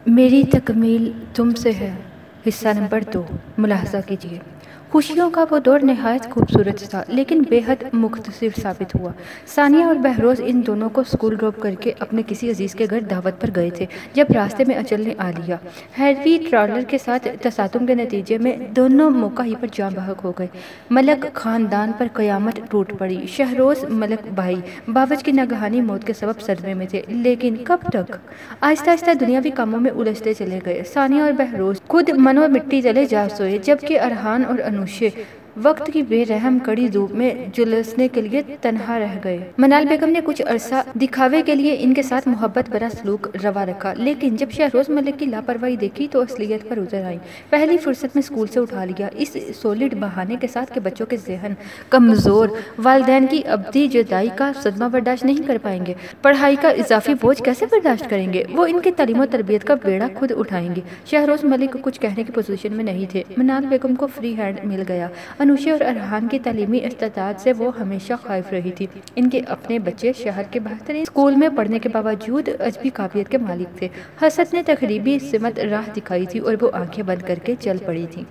میری تکمیل تم سے ہے۔ حصہ نمبر 2 ملاحظہ کیجیے۔ خوشیوں کا وہ دور نہایت خوبصورت تھا لیکن بے حد مختصر ثابت ہوا۔ ثانیہ اور بہروز ان دونوں کو اسکول ڈراپ کر کے اپنے کسی عزیز کے گھر دعوت پر گئے تھے جب راستے میں اجل نے آ لیا۔ ہیوی ٹرالر کے ساتھ تصادم کے نتیجے میں دونوں موقع ہی پر جاں بحق ہو گئے۔ ملک خاندان پر قیامت ٹوٹ پڑی۔ شہروز ملک بھائی باورچ کی ناگہانی موت کے سبب صدمے میں تھے، لیکن کب تک؟ آہستہ آہستہ دنیاوی کاموں میں الجھتے چلے گئے۔ ثانیہ اور بہروز خود منو مٹی تلے جا سوئے، جبکہ ارحان اور انوشے وقت کی بے رحم کڑی دھوپ میں جلسنے کے لیے تنہا رہ گئے۔ منال بیگم نے کچھ عرصہ دکھاوے کے لیے ان کے ساتھ محبت برا سلوک روا رکھا، لیکن جب شہروز ملک کی لاپرواہی دیکھی تو اصلیت پر اتر آئی۔ پہلی فرصت میں اسکول سے اٹھا لیا، اس سولڈ بہانے کے ساتھ کہ بچوں کے ذہن کمزور والدین کی ابدی جدائی کا صدمہ برداشت نہیں کر پائیں گے، پڑھائی کا اضافی بوجھ کیسے برداشت کریں گے، وہ ان کی تعلیم و تربیت کا بیڑا خود اٹھائیں گے۔ شہروز ملک کچھ کہنے کی پوزیشن میں نہیں تھے۔ منال بیگم کو فری ہینڈ مل گیا۔ انوشے اور ارحان کی تعلیمی استعداد سے وہ ہمیشہ خائف رہی تھی۔ ان کے اپنے بچے شہر کے بہترین اسکول میں پڑھنے کے باوجود عجبی قابلیت کے مالک تھے۔ حسد نے تقریبی سمت راہ دکھائی تھی اور وہ آنکھیں بند کر کے چل پڑی تھی۔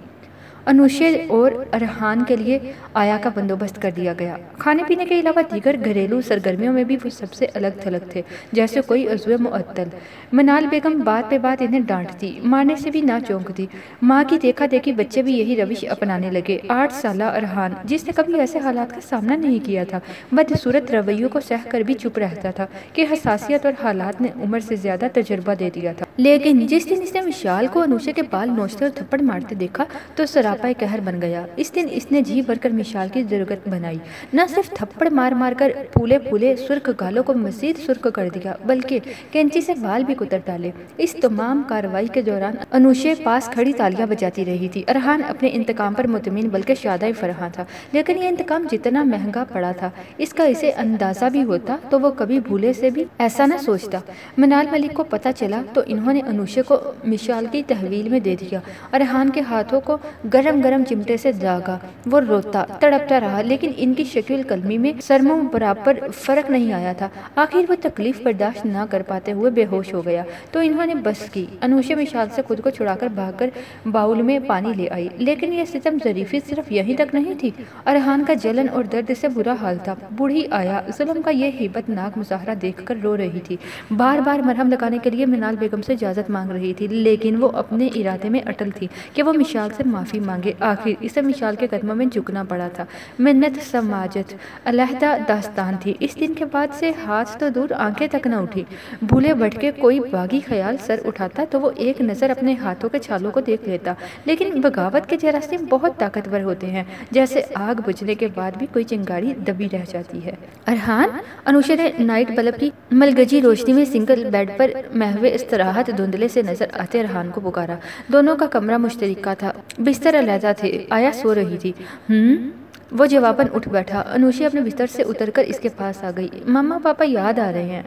انوشے اور ارحان کے لیے آیا کا بندوبست کر دیا گیا۔ کھانے پینے کے علاوہ دیگر گھریلو سرگرمیوں میں بھی وہ سب سے الگ تھلگ تھے، جیسے کوئی عضو معطل۔ منال بیگم بات پہ بات انہیں ڈانٹتی، مارنے سے بھی نہ چونکتی۔ ماں کی دیکھا دیکھی بچے بھی یہی روش اپنانے لگے۔ 8 سالہ ارحان، جس نے کبھی ایسے حالات کا سامنا نہیں کیا تھا، بدصورت رویوں کو سہ کر بھی چپ رہتا تھا کہ حساسیت اور حالات نے عمر سے زیادہ تجربہ دے دیا تھا۔ لیکن جس دن اس نے وشال کو انوشے کے بال نوچتے اور تھپڑ مارتے دیکھا تو سراپا قہر بن گیا۔ اس دن اس نے جی بھر کر وشال کی درگت بنائی، نہ صرف تھپڑ مار مار کر پھولے پھولے سرخ گالوں کو مزید سرخ کر دیا، بلکہ کینچی سے بال بھی کتر ڈالے۔ اس تمام کارروائی کے دوران انوشے پاس کھڑی تالیاں بجاتی رہی تھی۔ ارحان اپنے انتقام پر مطمئن بلکہ شادہ فرحاں تھا، لیکن یہ انتقام جتنا مہنگا پڑا تھا، اس کا اسے اندازہ بھی ہوتا تو وہ کبھی بھولے سے بھی ایسا نہ سوچتا۔ منال ملک کو پتہ چلا تو انہوں نے انوشے کو مشال کی تحویل میں دے دیا۔ ارحان کے ہاتھوں کو گرم گرم چمٹے سے داغا، وہ روتا تڑپتا رہا، لیکن ان کی شکل قلمی میں سرموں برابر فرق نہیں آیا تھا۔ آخر وہ تکلیف برداشت نہ کر پاتے ہوئے بے ہوش ہو گیا تو انہوں نے بس کی۔ انوشے مشال سے خود کو چھڑا کر بھاگ کر باؤل میں پانی لے آئی، لیکن یہ ستم ظریفی صرف یہیں تک نہیں تھی۔ ارحان کا جلن اور درد سے برا حال تھا۔ بوڑھی آیا ظلم کا یہ ہیبت ناک مظاہرہ دیکھ کر رو رہی تھی، بار بار مرہم لگانے کے لیے منال بیگم سے اجازت مانگ رہی تھی، لیکن وہ اپنے ارادے میں اٹل تھی کہ وہ مشال سے معافی مانگے۔ آخر اسے مشال کے قدموں میں جھکنا پڑا تھا۔ منت سماجت علیحدہ داستان تھی۔ اس دن کے بعد سے ہاتھ تو دور آنکھیں تک نہ اٹھی۔ بھولے بھٹکے کوئی باغی خیال سر اٹھاتا تو وہ ایک نظر اپنے ہاتھوں کے چھالوں کو دیکھ لیتا، لیکن بغاوت کے جراثیم بہت طاقتور ہوتے ہیں، جیسے آگ بجھنے کے بعد بھی کوئی چنگاری دبی رہ جاتی ہے۔ ارحان، انوشے نے نائٹ بلب کی ملگجی روشنی میں سنگل بیڈ پر محو استراحت دھندلے سے نظر آتے ارحان کو پکارا۔ دونوں کا کمرہ مشترکہ تھا، بستر علیحدہ تھے۔ آیا سو رہی تھی؟ وہ جواباً اٹھ بیٹھا۔ انوشے اپنے بستر سے اتر کر اس کے پاس آ گئی۔ ماما پاپا یاد آ رہے ہیں،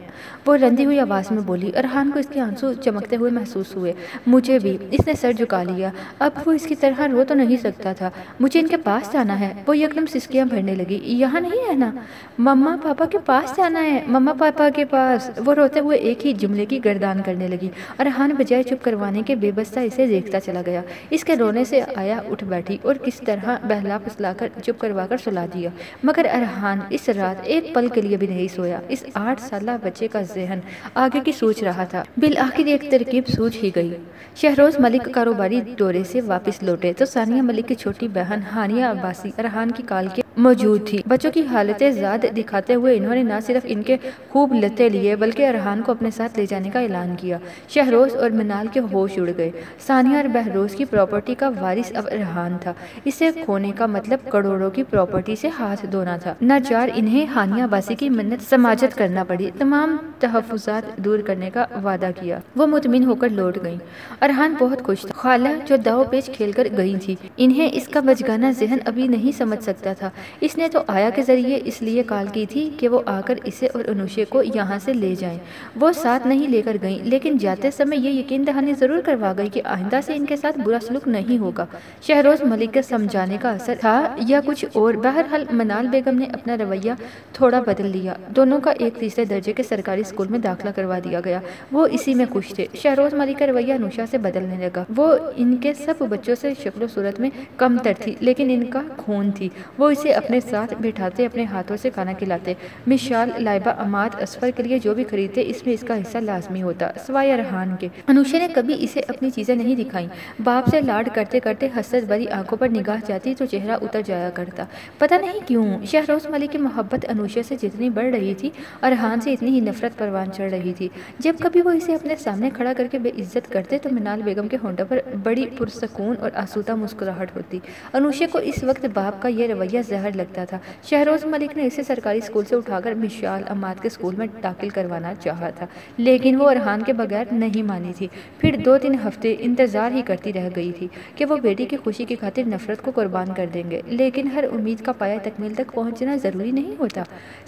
وہ رندی ہوئی آواز میں بولی۔ ارحان کو اس کے آنسو چمکتے ہوئے محسوس ہوئے۔ مجھے بھی، اس نے سر جھکا لیا۔ اب وہ اس کی طرح رو تو نہیں سکتا تھا۔ مجھے ان کے پاس جانا ہے، وہ یکدم سسکیاں بھرنے لگی۔ یہاں نہیں رہنا، مما پاپا کے پاس جانا ہے، مما پاپا کے پاس، وہ روتے ہوئے ایک ہی جملے کی گردان کرنے لگی۔ ارحان بجائے چپ کروانے کے بے بس سا اسے دیکھتا چلا گیا۔ اس کے رونے سے آیا اٹھ بیٹھی اور کس طرح بہلا پھسلا کر چپ کروا کر سلا دیا، مگر ارحان اس رات ایک پل کے لیے بھی نہیں سویا۔ اس 8 سالہ بچے کا ذہن آگے کی سوچ رہا تھا۔ بالآخر ایک ترکیب سوچ ہی گئی۔ شہروز ملک کاروباری دورے سے واپس لوٹے تو ثانیہ ملک کی چھوٹی بہن ہانیہ عباسی ارحان کی کال کے موجود تھی۔ بچوں کی حالتیں زاد دکھاتے ہوئے انہوں نے نہ صرف ان کے خوب لتے لیے بلکہ ارحان کو اپنے ساتھ لے جانے کا اعلان کیا۔ شہروز اور منال کے ہوش اڑ گئے۔ ثانیہ اور بہروز کی پراپرٹی کا وارث اب ارحان تھا۔ اسے کھونے کا مطلب کروڑوں کی پراپرٹی سے ہاتھ دھونا تھا۔ ناچار انہیں ہانیہ عباسی کی منت سماجت کرنا پڑی، تمام تحفظات دور کرنے کا وعدہ کیا۔ وہ مطمئن ہو کر لوٹ گئیں۔ ارحان بہت خوش تھا۔ خالہ جو داؤ پیچ کھیل کر گئی تھی، انہیں اس کا بچگانہ ذہن ابھی نہیں سمجھ سکتا تھا، اس نے تو آیا کے ذریعے اس لیے کال کی تھی کہ وہ آ کر اسے اور انوشے کو یہاں سے لے جائیں۔ وہ ساتھ نہیں لے کر گئیں، لیکن جاتے سمے یہ یقین دہانی ضرور کروا گئی کہ آئندہ سے ان کے ساتھ برا سلوک نہیں ہوگا۔ شہروز ملک کے سمجھانے کا اثر تھا یا کچھ اور، بہرحال منال بیگم نے اپنا رویہ تھوڑا بدل لیا۔ دونوں کا ایک تیسرے درجے کے سرکاری اسکول میں داخلہ کروا دیا گیا۔ وہ اسی میں خوش تھے۔ شہروز ملک کا رویہ انوشا سے بدلنے لگا۔ وہ ان کے سب بچوں سے شکل و صورت میں کم تر تھی، لیکن ان کا خون تھی۔ وہ اسے اپنے ساتھ بٹھاتے، اپنے ہاتھوں سے کھانا کھلاتے۔ مشال، لائبہ، اماد، اسفر کے لیے جو بھی خریدتے اس میں اس کا حصہ لازمی ہوتا، سوائے ارحان کے۔ انوشا نے کبھی اسے اپنی چیزیں نہیں دکھائیں۔ باپ سے لاڈ کرتے کرتے حسرت بھری آنکھوں پر نگاہ جاتی تو چہرہ اتر جایا کرتا۔ پتہ نہیں کیوں شہروز ملک کی محبت انوشا سے جتنی بڑھ رہی تھی، ارحان سے اتنی ہی نفرت پروان چڑھ رہی تھی۔ جب کبھی وہ اسے اپنے سامنے کھڑا کر کے بے عزت کرتے تو منال بیگم کے ہونٹوں پر بڑی پرسکون اور آسودہ مسکراہٹ ہوتی۔ انوشا کو اس وقت باپ کا یہ رویہ زہر لگتا تھا۔ شہروز ملک نے اسے سرکاری اسکول سے اٹھا کر مشال، اماد کے اسکول میں داخل کروانا چاہا تھا، لیکن وہ ارحان کے بغیر نہیں مانی تھی۔ پھر 2-3 ہفتے انتظار ہی کرتی رہ گئی تھی کہ وہ بیٹی کی خوشی کی خاطر نفرت کو قربان کر دیں گے، لیکن ہر امید کا پایہ تکمیل تک پہنچنا ضروری نہیں ہوتا۔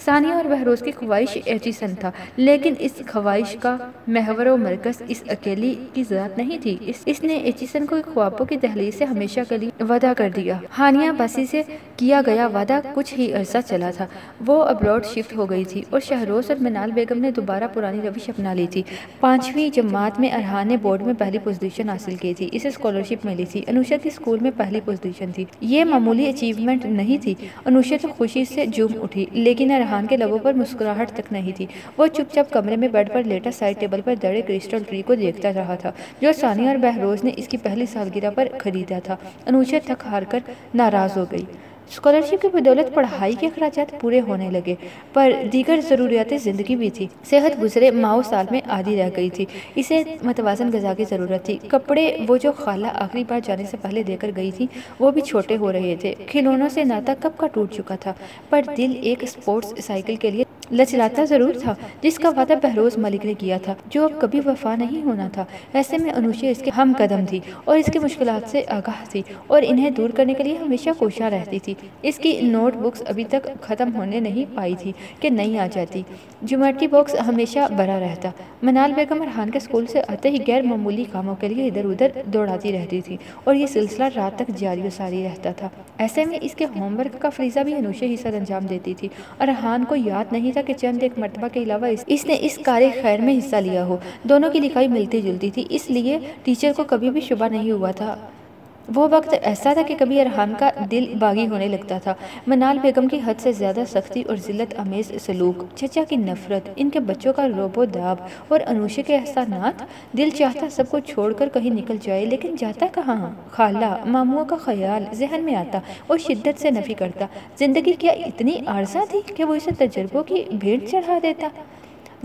ثانیہ اور بہروز کی خواہش ایچیسن تھا، لیکن اس خواہش کا محور و مرکز اس اکیلی کی ذات نہیں تھی۔ اس نے ایچیسن کو خوابوں کی دہلیز سے ہمیشہ کے لیے وعدہ کر دیا۔ ہانیہ باسی سے کیا گیا وعدہ کچھ ہی عرصہ چلا تھا۔ وہ ابروڈ شفٹ ہو گئی تھی اور شہروز اور منال بیگم نے دوبارہ پرانی روش اپنا لی تھی۔ 5ویں جماعت میں ارحان نے بورڈ میں پہلی پوزیشن حاصل کی تھی۔ اسے اسکالرشپ ملی تھی۔ انوشا کی اسکول میں پہلی پوزیشن تھی۔ یہ معمولی اچیومنٹ نہیں تھی۔ انوشا تو خوشی سے جھوم اٹھی، لیکن ارحان کے لبوں پر مسکراہٹ تک نہیں تھی۔ وہ چپ چاپ کمرے میں بیڈ پر لیٹا سائڈ ٹیبل پر دڑے کرسٹل ٹری کو دیکھتا رہا تھا، جو ثانیہ اور بہروز نے اس کی پہلی سالگرہ پر خریدا تھا۔ انوشا تھک ہار کر ناراض ہو گئی۔ اسکالرشپ کی بدولت پڑھائی کے اخراجات پورے ہونے لگے، پر دیگر ضروریات زندگی بھی تھی۔ صحت گزرے ماہ و سال میں آدھی رہ گئی تھی۔ اسے متوازن غذا کی ضرورت تھی۔ کپڑے وہ جو خالہ آخری بار جانے سے پہلے دے کر گئی تھی وہ بھی چھوٹے ہو رہے تھے۔ کھلونوں سے ناتا کب کا ٹوٹ چکا تھا، پر دل ایک اسپورٹس سائیکل کے لیے لچلاتا ضرور تھا، جس کا وعدہ بہروز ملک نے کیا تھا، جو اب کبھی وفا نہیں ہونا تھا۔ ایسے میں انوشا اس کے ہم قدم تھی اور اس کی مشکلات سے آگاہ تھی اور انہیں دور کرنے کے لیے ہمیشہ کوشاں رہتی تھی۔ اس کی نوٹ بکس ابھی تک ختم ہونے نہیں پائی تھی کہ نئی آ جاتی۔ جیومیٹری باکس ہمیشہ بھرا رہتا۔ منال بیگم ارحان کے اسکول سے آتے ہی غیر معمولی کاموں کے لیے ادھر ادھر دوڑاتی رہتی تھی اور یہ سلسلہ رات تک جاری و ساری رہتا تھا۔ ایسے میں اس کے ہوم ورک کا فریضہ بھی انوشا ہی سر انجام دیتی تھی۔ ارحان کو یاد نہیں تھا کہ چند ایک مرتبہ کے علاوہ اس نے اس کار خیر میں حصہ لیا ہو۔ دونوں کی لکھائی ملتی جلتی تھی، اس لیے ٹیچر کو کبھی بھی شبہ نہیں ہوا تھا۔ وہ وقت ایسا تھا کہ کبھی ارحان کا دل باغی ہونے لگتا تھا۔ منال بیگم کی حد سے زیادہ سختی اور ذلت آمیز سلوک، چچا کی نفرت، ان کے بچوں کا روب و داب اور انوشا کے احسانات، دل چاہتا سب کو چھوڑ کر کہیں نکل جائے، لیکن جاتا کہاں؟ خالہ، ماموں کا خیال ذہن میں آتا اور شدت سے نفی کرتا۔ زندگی کیا اتنی عارضہ تھی کہ وہ اسے تجربوں کی بھیٹ چڑھا دیتا؟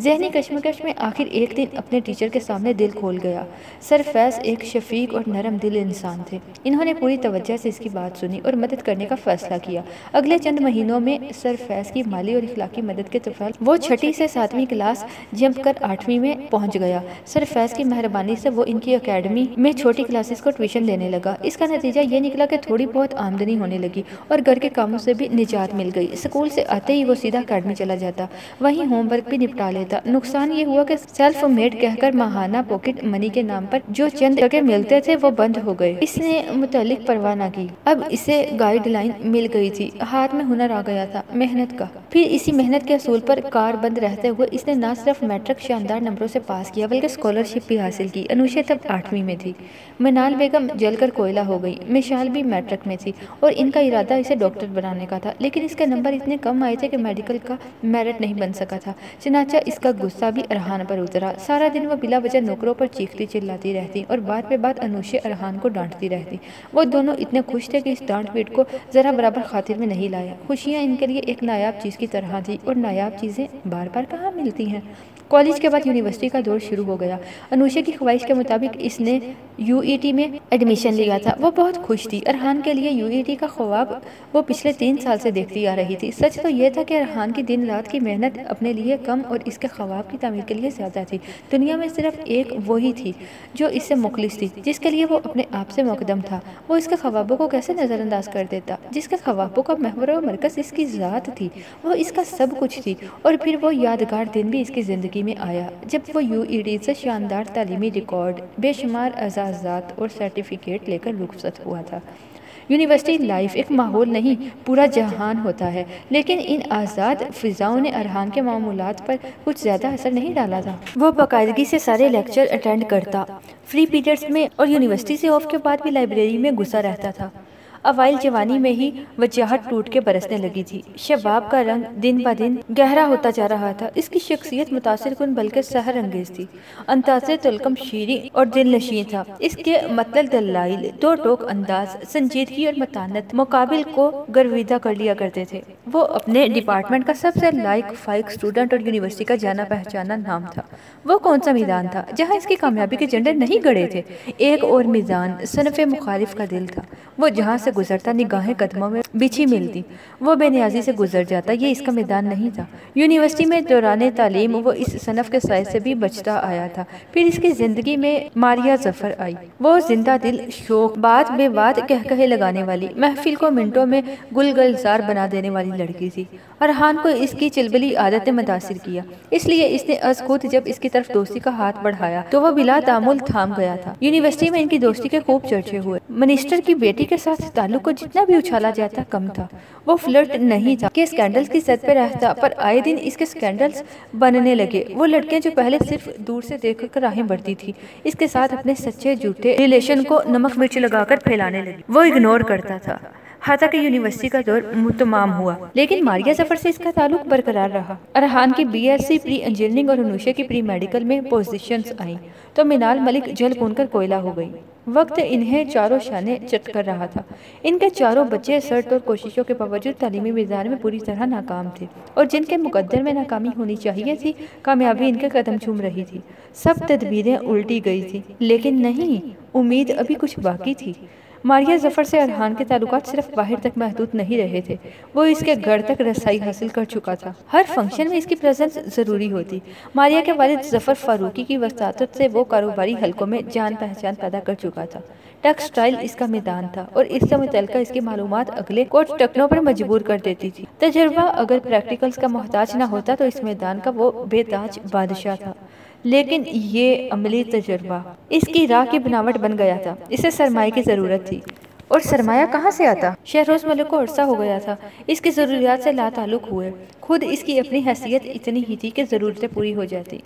ذہنی کشمکش میں آخر ایک دن اپنے ٹیچر کے سامنے دل کھول گیا۔ سر فیض ایک شفیق اور نرم دل انسان تھے۔ انہوں نے پوری توجہ سے اس کی بات سنی اور مدد کرنے کا فیصلہ کیا۔ اگلے چند مہینوں میں سر فیض کی مالی اور اخلاقی مدد کے طفل وہ 6 سے 7ویں کلاس جمپ کر 8ویں میں پہنچ گیا۔ سر فیض کی مہربانی سے وہ ان کی اکیڈمی میں چھوٹی کلاسز کو ٹیوشن دینے لگا۔ اس کا نتیجہ یہ نکلا کہ تھوڑی بہت آمدنی ہونے لگی اور گھر کے کاموں سے بھی نجات مل گئی۔ اسکول سے آتے ہی وہ سیدھا اکیڈمی چلا جاتا، وہیں ہوم ورک بھی نپٹا لیتا۔ نقصان یہ ہوا کہ سیلف میڈ کہہ کر ماہانہ پاکٹ منی کے نام پر جو چند ٹکے ملتے تھے وہ بند ہو گئے۔ اس نے متعلق پرواہ نہ کی۔ اب اسے گائیڈ لائن مل گئی تھی، ہاتھ میں ہنر آ گیا تھا، محنت کا۔ پھر اسی محنت کے اصول پر کار بند رہتے ہوئے اس نے نہ صرف میٹرک شاندار نمبروں سے پاس کیا بلکہ اسکالرشپ بھی حاصل کی۔ انوشا تب 8ویں میں تھی۔ منال بیگم جل کر کوئلہ ہو گئی۔ مشال بھی میٹرک میں تھی اور ان کا ارادہ اسے ڈاکٹر بنانے کا تھا، لیکن اس کے نمبر اتنے کم آئے تھے کہ میڈیکل کا میرٹ نہیں بن سکا تھا۔ چنانچہ اس کا غصہ بھی ارحان پر اترا۔ سارا دن وہ بلا وجہ نوکروں پر چیختی چلاتی رہتی اور بات پہ بات انوشا ارحان کو ڈانٹتی رہتی۔ وہ دونوں اتنے خوش تھے کہ اس ڈانٹ پیٹ کو ذرا برابر خاطر میں نہیں لایا۔ خوشیاں ان کے لیے ایک نایاب چیز کی طرح تھی اور نایاب چیزیں بار بار کہاں ملتی ہیں۔ کالج کے بعد یونیورسٹی کا دور شروع ہو گیا۔ انوشا کی خواہش کے مطابق اس نے UET میں ایڈمیشن لیا تھا۔ وہ بہت خوش تھی۔ ارحان کے لیے UET کا خواب وہ پچھلے 3 سال سے دیکھتی آ رہی تھی۔ سچ تو یہ تھا کہ ارحان کی دن رات کی محنت اپنے لیے کم اور اس کے خواب کی تعمیر کے لیے زیادہ تھی۔ دنیا میں صرف ایک وہی تھی جو اس سے مخلص تھی، جس کے لیے وہ اپنے آپ سے مقدم تھا۔ وہ اس کے خوابوں کو کیسے نظر انداز کر دیتا، جس کے خوابوں کا محور و مرکز اس کی ذات تھی۔ وہ اس کا سب کچھ تھی۔ اور پھر وہ یادگار دن بھی اس کی زندگی میں آیا جب وہ UET سے شاندار تعلیمی ریکارڈ، بے شمار اعزازات اور سرٹیفکیٹ لے کر رخصت ہوا تھا۔ یونیورسٹی لائف ایک ماحول نہیں، پورا جہان ہوتا ہے، لیکن ان آزاد فضاؤں نے ارحان کے معمولات پر کچھ زیادہ اثر نہیں ڈالا تھا۔ وہ باقاعدگی سے سارے لیکچر اٹینڈ کرتا، فری پیریڈز میں اور یونیورسٹی سے آف کے بعد بھی لائبریری میں گھسا رہتا تھا۔ اوائل جوانی میں ہی وجاہت ٹوٹ کے برسنے لگی تھی۔ شباب کا رنگ دن بہ دن گہرا ہوتا جا رہا تھا۔ اس کی شخصیت متاثر کن بلکہ سحر انگیز تھی۔ انداز تلکم شیریں اور دل نشیں تھا۔ اس کے مطلق دلائل، دو ٹوک انداز، سنجیدگی اور متانت مقابل کو گرویدہ کر لیا کرتے تھے۔ وہ اپنے ڈپارٹمنٹ کا سب سے لائق فائق اسٹوڈنٹ اور یونیورسٹی کا جانا پہچانا نام تھا۔ وہ کون سا میدان تھا جہاں اس کی کامیابی کے جھنڈے نہیں گڑے تھے؟ ایک اور میدان صنف مخالف کا دل تھا۔ وہ جہاں سے گزرتا نگاہیں قدموں میں بچھی ملتی، وہ بے نیازی سے گزر جاتا۔ یہ اس کا میدان نہیں تھا۔ یونیورسٹی میں دوران تعلیم وہ اس صنف کے سائے سے بھی بچتا آیا تھا۔ پھر اس کی زندگی میں ماریا ظفر آئی۔ وہ زندہ دل، شوق، بات بے بات کہے لگانے والی، محفل کو منٹوں میں گل گلزار بنا دینے والی لڑکی تھی۔ ارحان کو اس کی چلبلی عادت نے متاثر کیا، اس لیے اس نے از خود جب اس کی طرف دوستی کا ہاتھ بڑھایا تو وہ بلا تعامل تھام گیا تھا۔ یونیورسٹی میں ان کی دوستی کے خوب چرچے ہوئے۔ منسٹر کی بیٹی کے ساتھ تعلق کو جتنا بھی اچھالا جاتا کم تھا۔ وہ فلرٹ نہیں تھا کہ اسکینڈلز کی سطح پہ رہتا، پر آئے دن اس کے اسکینڈلز بننے لگے۔ وہ لڑکیاں جو پہلے صرف دور سے دیکھ کر راہیں بڑھتی تھی، اس کے ساتھ اپنے سچے جھوٹے ریلیشن کو نمک مرچ لگا کر پھیلانے لگی۔ وہ اگنور کرتا تھا حتیٰ کہ یونیورسٹی کا دور تمام ہوا، لیکن ماریا ظفر سے اس کا تعلق برقرار رہا۔ ارحان کی BSc پری انجینئرنگ اور انوشا کی پری میڈیکل میں پوزیشنز آئیں تو منال ملک جل بھون کر کوئلہ ہو گئی۔ وقت انہیں چاروں شانے چٹ کر رہا تھا۔ ان کے چاروں بچے سرد اور کوششوں کے باوجود تعلیمی میدان میں پوری طرح ناکام تھے، اور جن کے مقدر میں ناکامی ہونی چاہیے تھی، کامیابی ان کے قدم چوم رہی تھی۔ سب تدبیریں الٹی گئی تھی، لیکن نہیں، امید ابھی کچھ باقی تھی۔ ماریا ظفر سے ارحان کے تعلقات صرف باہر تک محدود نہیں رہے تھے، وہ اس کے گھر تک رسائی حاصل کر چکا تھا۔ ہر فنکشن میں اس کی پریزنس ضروری ہوتی۔ ماریا کے والد ظفر فاروقی کی وساطت سے وہ کاروباری حلقوں میں جان پہچان پیدا کر چکا تھا۔ ٹیکسٹائل اس کا میدان تھا، اور اس سے متعلقہ اس کی معلومات اگلے کوٹ ٹکنوں پر مجبور کر دیتی تھی۔ تجربہ اگر پریکٹیکلز کا محتاج نہ ہوتا تو اس میدان کا وہ بے تاج بادشاہ تھا، لیکن یہ عملی تجربہ اس کی راہ کی بناوٹ بن گیا تھا۔ اسے سرمایہ کی ضرورت تھی، اور سرمایہ کہاں سے آتا؟ شہروز ملک کو عرصہ ہو گیا تھا اس کی ضروریات سے لا تعلق ہوئے۔ خود اس کی اپنی حیثیت اتنی ہی تھی کہ ضرورتیں پوری ہو جاتی۔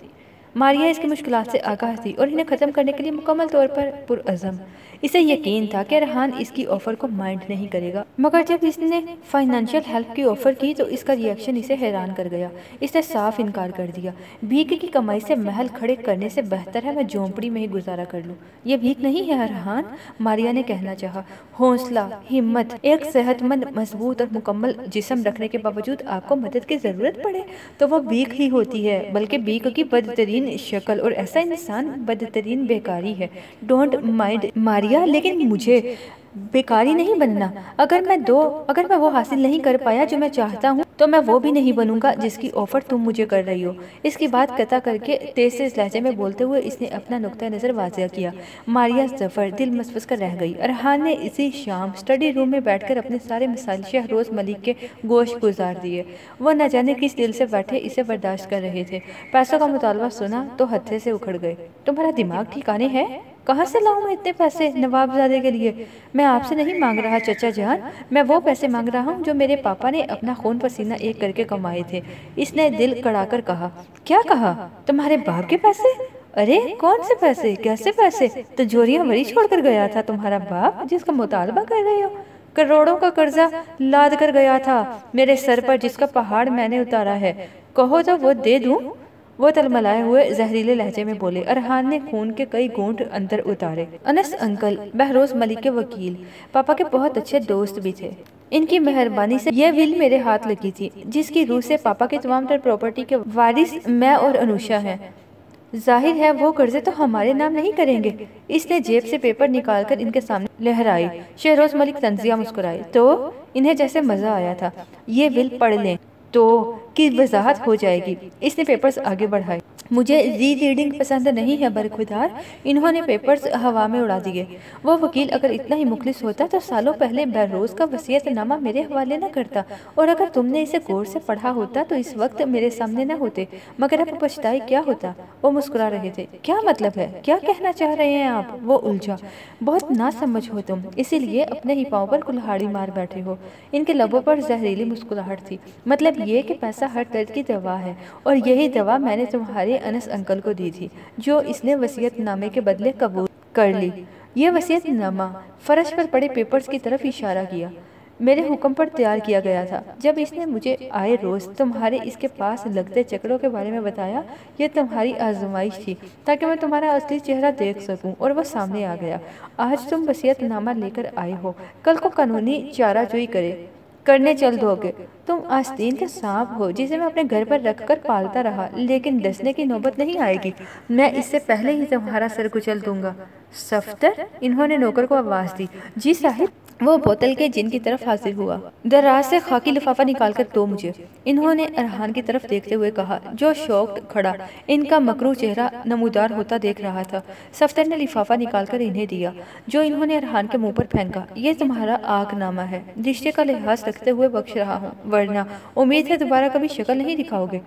ماریا اس کی مشکلات سے آگاہ تھی اور انہیں ختم کرنے کے لیے مکمل طور پر پرعزم۔ اسے یقین تھا کہ ارحان اس کی آفر کو مائنڈ نہیں کرے گا، مگر جب اس نے فائنانشل ہیلپ کی آفر کی تو اس کا ریئیکشن اسے حیران کر گیا۔ اس نے صاف انکار کر دیا۔ بھیک کی کمائی سے محل کھڑے کرنے سے بہتر ہے میں جھونپڑی میں ہی گزارا کر لوں۔ یہ بھیک نہیں ہے ارحان، ماریا نے کہنا چاہا۔ حوصلہ، ہمت، ایک صحت مند، مضبوط اور مکمل جسم رکھنے کے باوجود آپ کو مدد کی ضرورت پڑے تو وہ بھیک ہی ہوتی ہے، بلکہ بھیک کی بدترین شکل، اور ایسا انسان بدترین بیکاری ہے۔ ڈونٹ مائنڈ ماریا، لیکن مجھے بیکاری نہیں بننا۔ اگر میں وہ حاصل نہیں کر پایا جو میں چاہتا ہوں تو میں وہ بھی نہیں بنوں گا جس کی آفر تم مجھے کر رہی ہو۔ اس کی بات قطع کر کے تیز لہجے میں بولتے ہوئے اس نے اپنا نقطہ نظر واضح کیا۔ ماریا ظفر دل مسوس کر رہ گئی۔ ارحان نے اسی شام اسٹڈی روم میں بیٹھ کر اپنے سارے مسائل شہروز ملک کے گوش گزار دیے۔ وہ نہ جانے کس دل سے بیٹھے اسے برداشت کر رہے تھے۔ پیسوں کا مطالبہ سنا تو ہتھے سے اکھڑ گئے۔ تمہارا دماغ ٹھکانے ہے؟ کہاں سے لاؤں میں اتنے پیسے نواب زادے کے لیے؟ میں آپ سے نہیں مانگ رہا چچا جان، میں وہ پیسے مانگ رہا ہوں جو میرے پاپا نے اپنا خون پسینہ ایک کر کے کمائے تھے۔ اس نے دل کڑا کر کہا۔ کیا کہا؟ تمہارے باپ کے پیسے؟ ارے کون سے پیسے؟ کیسے پیسے؟ تجوریاں وری چھوڑ کر گیا تھا تمہارا باپ جس کا مطالبہ کر رہے ہو؟ کروڑوں کا قرضہ لاد کر گیا تھا میرے سر پر، جس کا پہاڑ میں نے اتارا ہے۔ کہو تو وہ دے دوں؟ وہ تلملائے ہوئے زہریلے لہجے میں بولے۔ ارحان نے خون کے کئی گھونٹ اندر اتارے۔ انس انکل، بہروز ملک کے وکیل، پاپا کے بہت اچھے دوست بھی تھے۔ ان کی مہربانی سے یہ ول میرے ہاتھ لگی تھی، جس کی روح سے پاپا کی تمام تر پراپرٹی کے وارث میں اور انوشا ہیں۔ ظاہر ہے وہ قرضے تو ہمارے نام نہیں کریں گے۔ اس نے جیب سے پیپر نکال کر ان کے سامنے لہرائی۔ شہروز ملک تنزیہ مسکرائے تو انہیں جیسے مزہ آیا تھا۔ یہ ول پڑھ لیں تو کی وضاحت ہو جائے گی۔ اس نے پیپرز آگے بڑھائے۔ مجھے ری ریڈنگ پسند نہیں ہے برخودار۔ انہوں نے پیپرز ہوا میں اڑا دیے۔ وہ وکیل اگر اتنا ہی مخلص ہوتا تو سالوں پہلے بہروز کا وصیت نامہ میرے حوالے نہ کرتا، اور اگر تم نے اسے غور سے پڑھا ہوتا تو اس وقت میرے سامنے نہ ہوتے، مگر اب پچھتائی کیا ہوتا۔ وہ مسکرا رہے تھے۔ کیا مطلب ہے؟ کیا کہنا چاہ رہے ہیں آپ؟ وہ الجھا۔ بہت نہ سمجھ ہو تم، اسی لیے اپنے ہی پاؤں پر کلہاڑی مار بیٹھے ہو۔ ان کے لبوں پر زہریلی مسکراہٹ تھی۔ مطلب یہ کہ پیسہ ہر درد کی دوا ہے، اور یہی دوا میں نے تمہارے انس انکل کو دی تھی، جو اس نے وصیت نامے کے بدلے قبول کر لی۔ یہ وصیت نامہ فرش پر پڑے پیپرز کی طرف اشارہ کیا۔ میرے حکم پر تیار کیا گیا تھا۔ جب اس نے مجھے آئے روز تمہارے اس کے پاس لگتے چکروں کے بارے میں بتایا، یہ تمہاری آزمائش تھی تاکہ میں تمہارا اصلی چہرہ دیکھ سکوں، اور وہ سامنے آ گیا۔ آج تم وصیت نامہ لے کر آئے ہو، کل کو قانونی چارہ جوئی کرنے چل دو گے۔ تم آستین کا سانپ ہو جسے میں اپنے گھر پر رکھ کر پالتا رہا، لیکن ڈسنے کی نوبت نہیں آئے گی۔ میں اس سے پہلے ہی تمہارا سر کچل دوں گا۔ صفدر، انہوں نے نوکر کو آواز دی۔ جی صاحب۔ وہ بوتل کے جن کی طرف حاضر ہوا۔ دراز سے خاکی لفافہ نکال کر دو مجھے، انہوں نے ارحان کی طرف دیکھتے ہوئے کہا، جو شوقڈ کھڑا ان کا مکروہ چہرہ نمودار ہوتا دیکھ رہا تھا۔ صفدر نے لفافہ نکال کر انہیں دیا، جو انہوں نے ارحان کے منہ پر پھینکا۔ یہ تمہارا آگ نامہ ہے، رشتے کا لحاظ رکھتے ہوئے بخش رہا ہوں، ورنہ امید ہے دوبارہ کبھی شکل نہیں دکھاؤ گے۔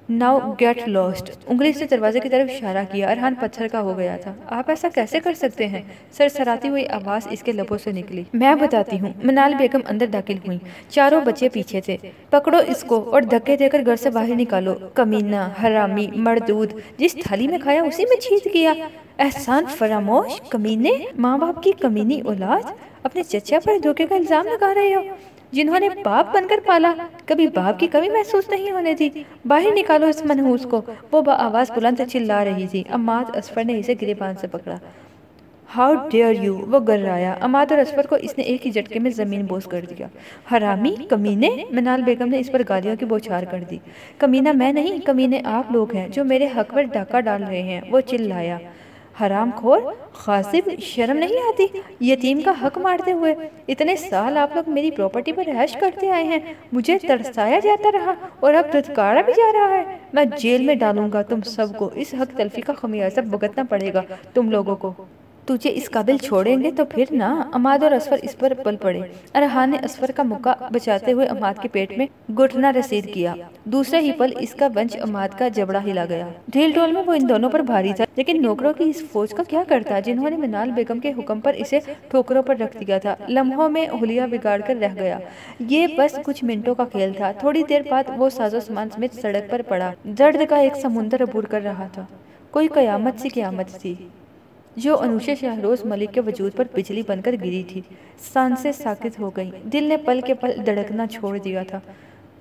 Now get lost. انگلی سے دروازے کی طرف اشارہ کیا۔ ارحان پتھر کا ہو گیا تھا۔ آپ ایسا کیسے کر سکتے ہیں؟ سرسراتی ہوئی آواز اس کے لبوں سے نکلی۔ میں بتاتی ہوں۔ منال بیگم اندر داخل ہوئیں۔ چاروں بچے پیچھے تھے۔ پکڑو اس کو اور دھکے دے کر گھر سے باہر نکالو۔ کمینہ، حرامی، مردود، جس تھالی میں کھایا اسی میں چھینک گیا۔ احسان فراموش، کمینے، ماں باپ کی کمینی اولاد، اپنے چچا پر دھوکے کا الزام لگا رہے ہو، جنہوں نے باپ بن کر پالا، کبھی باپ کی کمی محسوس نہیں ہونے دی۔ باہر نکالو اس منحوس کو۔ وہ بآواز بلند چلا رہی تھی۔ عماد اصفر نے اسے گریبان سے پکڑا۔ ہاؤ ڈیئر یو، وہ گررایا۔ عماد اور اصفر کو اس نے ایک ہی جھٹکے میں زمین بوس کر دیا۔ حرامی، کمینے، منال بیگم نے اس پر گالیوں کی بوچھار کر دی۔ کمینہ میں نہیں، کمینے آپ لوگ ہیں جو میرے حق پر ڈاکہ ڈال رہے ہیں، وہ چلایا۔ حرام خور، غاصب، شرم نہیں آتی یتیم کا حق مارتے ہوئے؟ اتنے سال آپ لوگ میری پراپرٹی پر رہائش کرتے آئے ہیں، مجھے ترسایا جاتا رہا اور اب دھتکارا بھی جا رہا ہے۔ میں جیل میں ڈالوں گا تم سب کو۔ اس حق تلفی کا خمیازہ بھگتنا پڑے گا تم لوگوں کو۔ تجھے اس قابل چھوڑیں گے تو پھر نہ۔ عماد اور اصفر اس پر پل پڑے۔ ارحان نے اصفر کا مکہ بچاتے ہوئے عماد کے پیٹ میں گھٹنا رسید کیا۔ دوسرے ہی پل اس کا ونچ عماد کا جبڑا ہلا گیا۔ ڈھیل ڈول میں وہ ان دونوں پر بھاری تھا، لیکن نوکروں کی اس فوج کا کیا کرتا جنہوں نے منال بیگم کے حکم پر اسے ٹھوکروں پر رکھ دیا تھا۔ لمحوں میں حلیہ بگاڑ کر رہ گیا۔ یہ بس کچھ منٹوں کا کھیل تھا۔ تھوڑی دیر بعد وہ سازو سامان سمیت سڑک پر پڑا۔ درد کا ایک سمندر عبور کر رہا تھا۔ کوئی قیامت سی قیامت تھی جو انوشا شہروز ملک کے وجود پر بجلی بن کر گری تھی۔ سانسیں ساکت ہو گئیں۔ دل نے پل کے پل دھڑکنا چھوڑ دیا تھا۔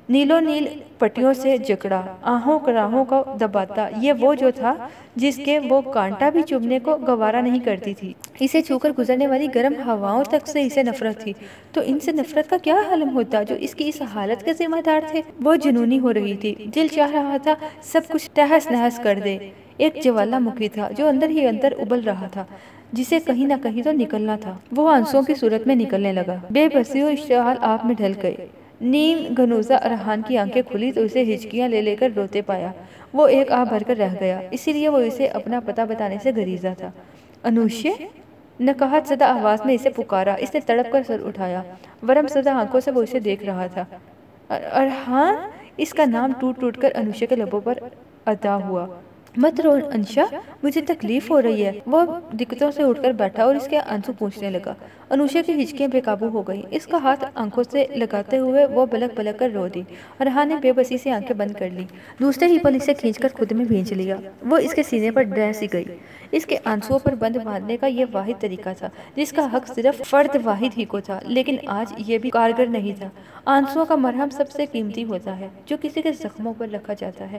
نیلو نیل پٹیوں سے جکڑا، آہوں کراہوں کو دباتا، یہ وہ جو تھا جس کے وہ کانٹا بھی چبھنے کو گوارا نہیں کرتی تھی۔ اسے چھو کر گزرنے والی گرم ہواؤں تک سے اسے نفرت تھی۔ تو ان سے نفرت کا کیا عالم ہوتا جو اس کی اس حالت کے ذمہ دار تھے؟ وہ جنونی ہو رہی تھی۔ دل چاہ رہا تھا سب کچھ تہس نہس کر دے۔ ایک جوالا مکھی تھا جو اندر ہی اندر ابل رہا تھا، جسے کہیں نہ کہیں تو نکلنا تھا۔ وہ آنسوں کی صورت میں نکلنے لگا۔ بے بسی و اشتعال آپ میں ڈھل گئے۔ نیم گنوزہ ارحان کی آنکھیں کھلی تو اسے ہچکیاں لے لے کر روتے پایا۔ وہ ایک آہ بھر کر رہ گیا، اسی لیے وہ اسے اپنا پتہ بتانے سے گریزا تھا۔ انوشے، نقاہت زدہ آواز میں اسے پکارا۔ اس نے تڑپ کر سر اٹھایا۔ ورم زدہ آنکھوں سے وہ اسے دیکھ رہا تھا۔ ارحان، اس کا نام ٹوٹ ٹوٹ کر انوشے کے لبوں پر ادا ہوا۔ مت رو انشا، مجھے تکلیف ہو رہی ہے۔ وہ دقتوں سے اٹھ کر بیٹھا اور اس کے آنسو پوچھنے لگا۔ انوشا کی ہچکیاں بے قابو ہو گئیں۔ اس کا ہاتھ آنکھوں سے لگاتے ہوئے وہ بلک بلک کر رو دی۔ ارحان نے بے بسی سے آنکھیں بند کر لی۔ دوسرے ہی پل اسے کھینچ کر خود میں بھینچ لیا۔ وہ اس کے سینے پر ڈہ سی گئی۔ اس کے آنسوؤں پر بند باندھنے کا یہ واحد طریقہ تھا جس کا حق صرف فرد واحد ہی کو تھا، لیکن آج یہ بھی کارگر نہیں تھا۔ آنسوؤں کا مرہم سب سے قیمتی ہوتا ہے جو کسی کے زخموں پر رکھا جاتا ہے۔